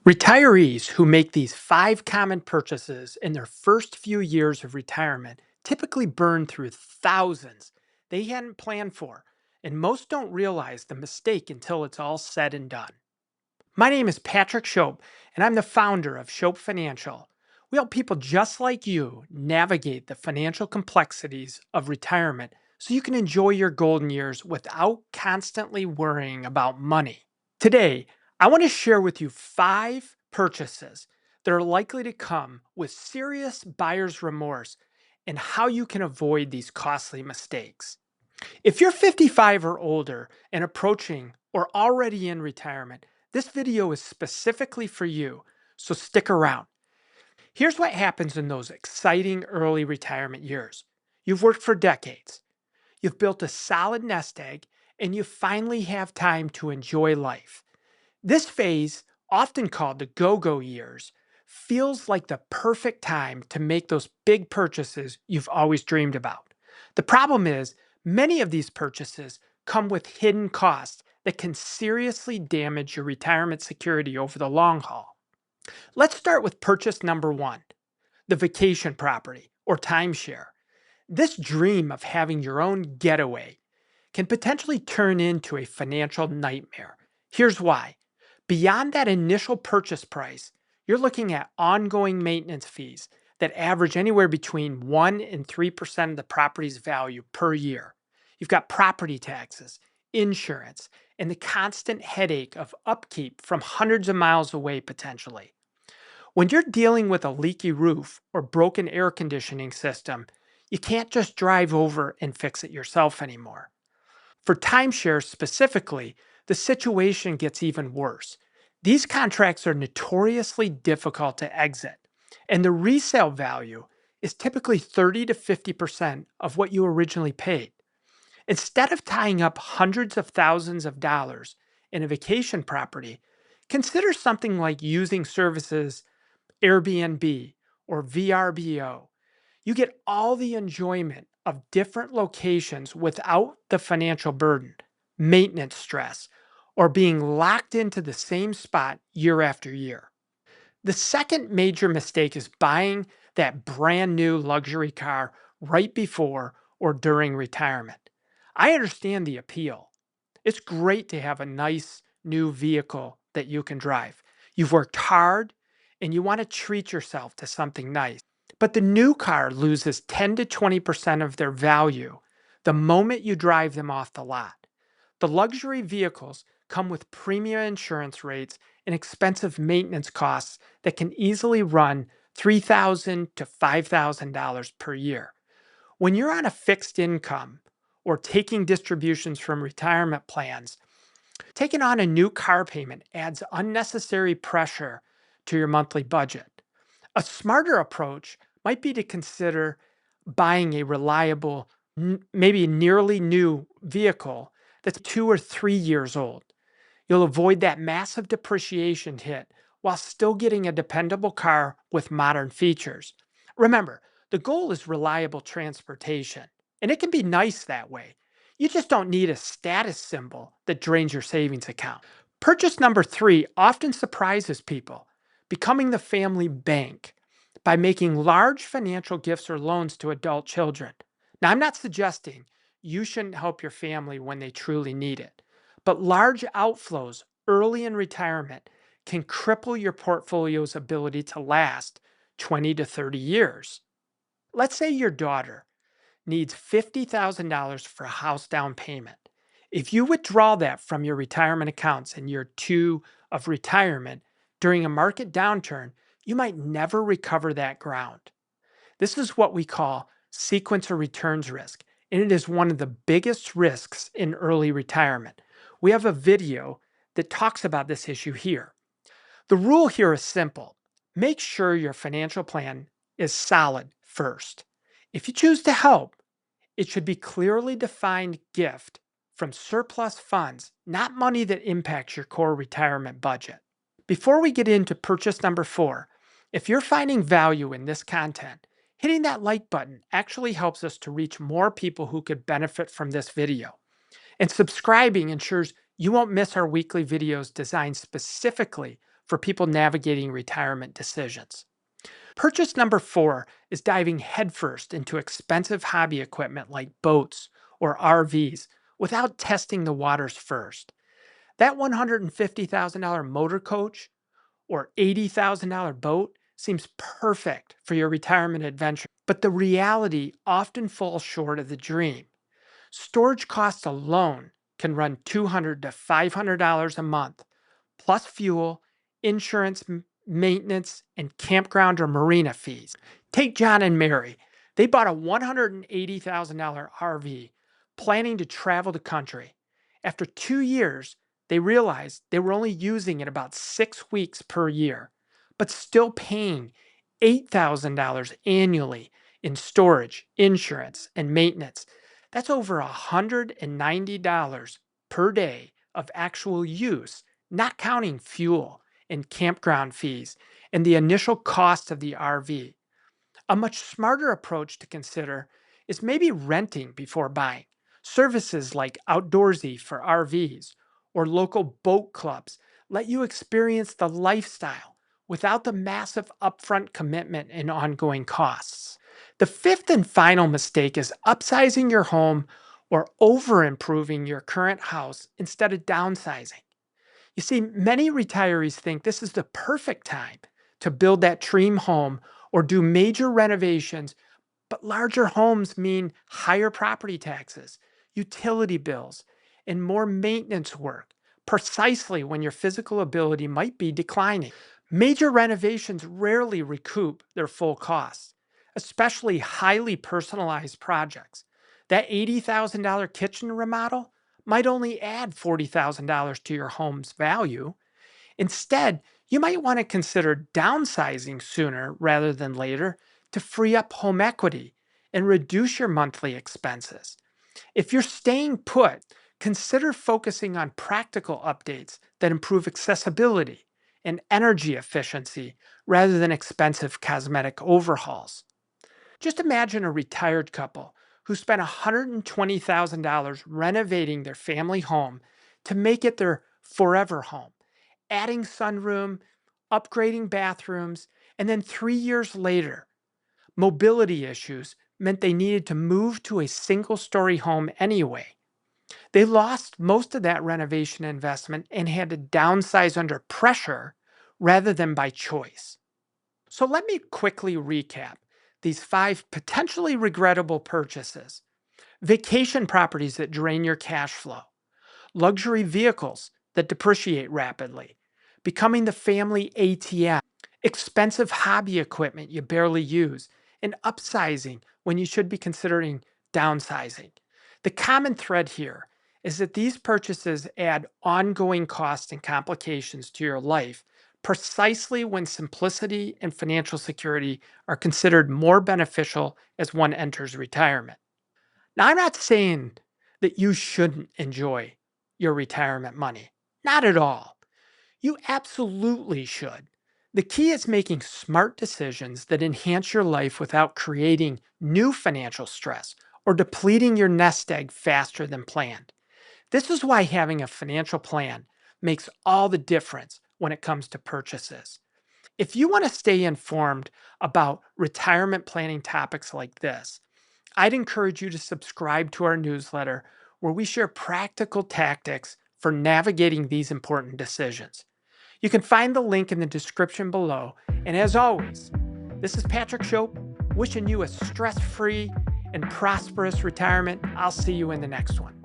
Retirees who make these five common purchases in their first few years of retirement typically burn through thousands they hadn't planned for, and most don't realize the mistake until it's all said and done. My name is Patrick Shope, and I'm the founder of Shope Financial. We help people just like you navigate the financial complexities of retirement so you can enjoy your golden years without constantly worrying about money. Today, I want to share with you five purchases that are likely to come with serious buyer's remorse and how you can avoid these costly mistakes. If you're 55 or older and approaching or already in retirement, this video is specifically for you, so stick around. Here's what happens in those exciting early retirement years. You've worked for decades, you've built a solid nest egg, and you finally have time to enjoy life. This phase, often called the go-go years, feels like the perfect time to make those big purchases you've always dreamed about. The problem is, many of these purchases come with hidden costs that can seriously damage your retirement security over the long haul. Let's start with purchase number one, the vacation property or timeshare. This dream of having your own getaway can potentially turn into a financial nightmare. Here's why. Beyond that initial purchase price, you're looking at ongoing maintenance fees that average anywhere between 1 and 3% of the property's value per year. You've got property taxes, insurance, and the constant headache of upkeep from hundreds of miles away potentially. When you're dealing with a leaky roof or broken air conditioning system, you can't just drive over and fix it yourself anymore. For timeshares specifically, the situation gets even worse. These contracts are notoriously difficult to exit, and the resale value is typically 30 to 50% of what you originally paid. Instead of tying up hundreds of thousands of dollars in a vacation property, consider something like using services Airbnb or VRBO. You get all the enjoyment of different locations without the financial burden, maintenance stress, or being locked into the same spot year after year. The second major mistake is buying that brand new luxury car right before or during retirement. I understand the appeal. It's great to have a nice new vehicle that you can drive. You've worked hard and you want to treat yourself to something nice. But the new car loses 10 to 20% of their value the moment you drive them off the lot. The luxury vehicles come with premium insurance rates and expensive maintenance costs that can easily run $3,000 to $5,000 per year. When you're on a fixed income or taking distributions from retirement plans, taking on a new car payment adds unnecessary pressure to your monthly budget. A smarter approach might be to consider buying a reliable, maybe nearly new vehicle that's 2 or 3 years old. You'll avoid that massive depreciation hit while still getting a dependable car with modern features. Remember, the goal is reliable transportation, and it can be nice that way. You just don't need a status symbol that drains your savings account. Purchase number three often surprises people, becoming the family bank by making large financial gifts or loans to adult children. Now, I'm not suggesting you shouldn't help your family when they truly need it, but large outflows early in retirement can cripple your portfolio's ability to last 20 to 30 years. Let's say your daughter needs $50,000 for a house down payment. If you withdraw that from your retirement accounts in year two of retirement during a market downturn, you might never recover that ground. This is what we call sequence or returns risk, and it is one of the biggest risks in early retirement. We have a video that talks about this issue here. The rule here is simple. Make sure your financial plan is solid first. If you choose to help, it should be clearly defined gift from surplus funds, not money that impacts your core retirement budget. Before we get into purchase number four, if you're finding value in this content, hitting that like button actually helps us to reach more people who could benefit from this video. And subscribing ensures you won't miss our weekly videos designed specifically for people navigating retirement decisions. Purchase number 4 is diving headfirst into expensive hobby equipment like boats or RVs without testing the waters first. That $150,000 motor coach or $80,000 boat seems perfect for your retirement adventure, but the reality often falls short of the dream. Storage costs alone can run $200 to $500 a month, plus fuel, insurance, maintenance, and campground or marina fees. Take John and Mary. They bought a $180,000 RV, planning to travel the country. After 2 years, they realized they were only using it about 6 weeks per year, but still paying $8,000 annually in storage, insurance, and maintenance. That's over $190 per day of actual use, not counting fuel and campground fees and the initial cost of the RV. A much smarter approach to consider is maybe renting before buying. Services like Outdoorsy for RVs or local boat clubs let you experience the lifestyle without the massive upfront commitment and ongoing costs. The fifth and final mistake is upsizing your home or over improving your current house instead of downsizing. You see, many retirees think this is the perfect time to build that dream home or do major renovations, but larger homes mean higher property taxes, utility bills, and more maintenance work, precisely when your physical ability might be declining. Major renovations rarely recoup their full costs, especially highly personalized projects. That $80,000 kitchen remodel might only add $40,000 to your home's value. Instead, you might want to consider downsizing sooner rather than later to free up home equity and reduce your monthly expenses. If you're staying put, consider focusing on practical updates that improve accessibility and energy efficiency rather than expensive cosmetic overhauls. Just imagine a retired couple who spent $120,000 renovating their family home to make it their forever home, adding sunroom, upgrading bathrooms, and then 3 years later, mobility issues meant they needed to move to a single story home anyway. They lost most of that renovation investment and had to downsize under pressure rather than by choice. So let me quickly recap these 5 potentially regrettable purchases. Vacation properties that drain your cash flow, luxury vehicles that depreciate rapidly, becoming the family ATM, expensive hobby equipment you barely use, and upsizing when you should be considering downsizing. The common thread here is that these purchases add ongoing costs and complications to your life precisely when simplicity and financial security are considered more beneficial as one enters retirement. Now, I'm not saying that you shouldn't enjoy your retirement money. Not at all. You absolutely should. The key is making smart decisions that enhance your life without creating new financial stress or depleting your nest egg faster than planned. This is why having a financial plan makes all the difference when it comes to purchases. If you want to stay informed about retirement planning topics like this, I'd encourage you to subscribe to our newsletter where we share practical tactics for navigating these important decisions. You can find the link in the description below. And as always, this is Patrick Shope wishing you a stress-free and prosperous retirement. I'll see you in the next one.